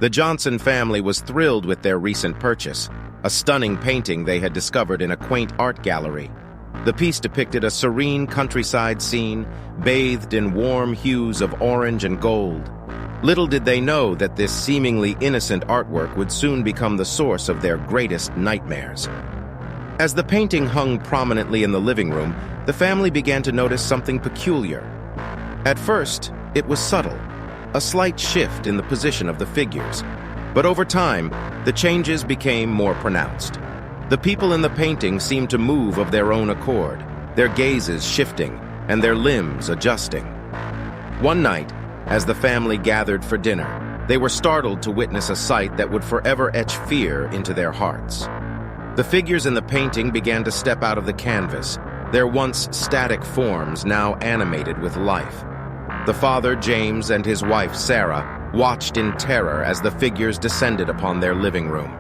The Johnson family was thrilled with their recent purchase, a stunning painting they had discovered in a quaint art gallery. The piece depicted a serene countryside scene, bathed in warm hues of orange and gold. Little did they know that this seemingly innocent artwork would soon become the source of their greatest nightmares. As the painting hung prominently in the living room, the family began to notice something peculiar. At first, it was subtle, a slight shift in the position of the figures. But over time, the changes became more pronounced. The people in the painting seemed to move of their own accord, their gazes shifting and their limbs adjusting. One night, as the family gathered for dinner, they were startled to witness a sight that would forever etch fear into their hearts. The figures in the painting began to step out of the canvas, their once static forms now animated with life. The father, James, and his wife, Sarah, watched in terror as the figures descended upon their living room.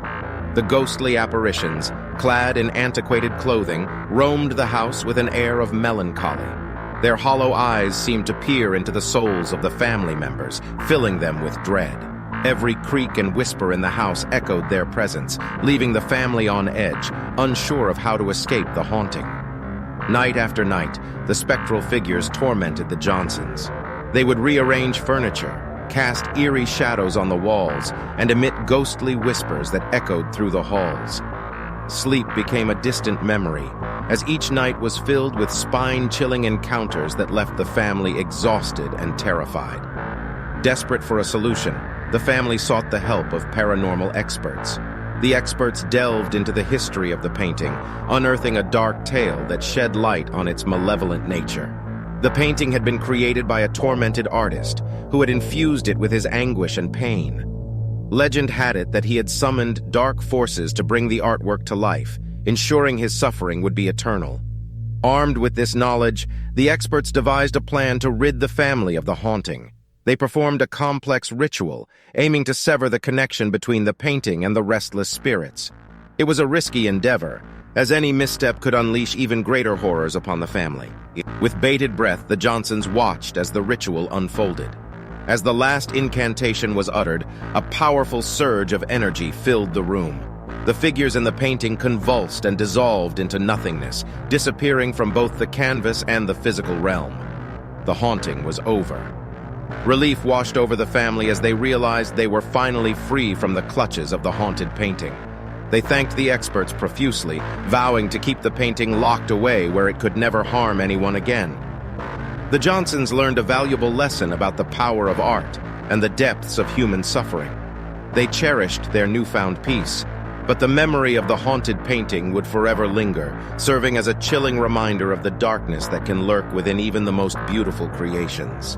The ghostly apparitions, clad in antiquated clothing, roamed the house with an air of melancholy. Their hollow eyes seemed to peer into the souls of the family members, filling them with dread. Every creak and whisper in the house echoed their presence, leaving the family on edge, unsure of how to escape the haunting. Night after night, the spectral figures tormented the Johnsons. They would rearrange furniture, cast eerie shadows on the walls, and emit ghostly whispers that echoed through the halls. Sleep became a distant memory, as each night was filled with spine-chilling encounters that left the family exhausted and terrified. Desperate for a solution, the family sought the help of paranormal experts. The experts delved into the history of the painting, unearthing a dark tale that shed light on its malevolent nature. The painting had been created by a tormented artist who had infused it with his anguish and pain. Legend had it that he had summoned dark forces to bring the artwork to life, ensuring his suffering would be eternal. Armed with this knowledge, the experts devised a plan to rid the family of the haunting. They performed a complex ritual, aiming to sever the connection between the painting and the restless spirits. It was a risky endeavor, as any misstep could unleash even greater horrors upon the family. With bated breath, the Johnsons watched as the ritual unfolded. As the last incantation was uttered, a powerful surge of energy filled the room. The figures in the painting convulsed and dissolved into nothingness, disappearing from both the canvas and the physical realm. The haunting was over. Relief washed over the family as they realized they were finally free from the clutches of the haunted painting. They thanked the experts profusely, vowing to keep the painting locked away where it could never harm anyone again. The Johnsons learned a valuable lesson about the power of art and the depths of human suffering. They cherished their newfound peace, but the memory of the haunted painting would forever linger, serving as a chilling reminder of the darkness that can lurk within even the most beautiful creations.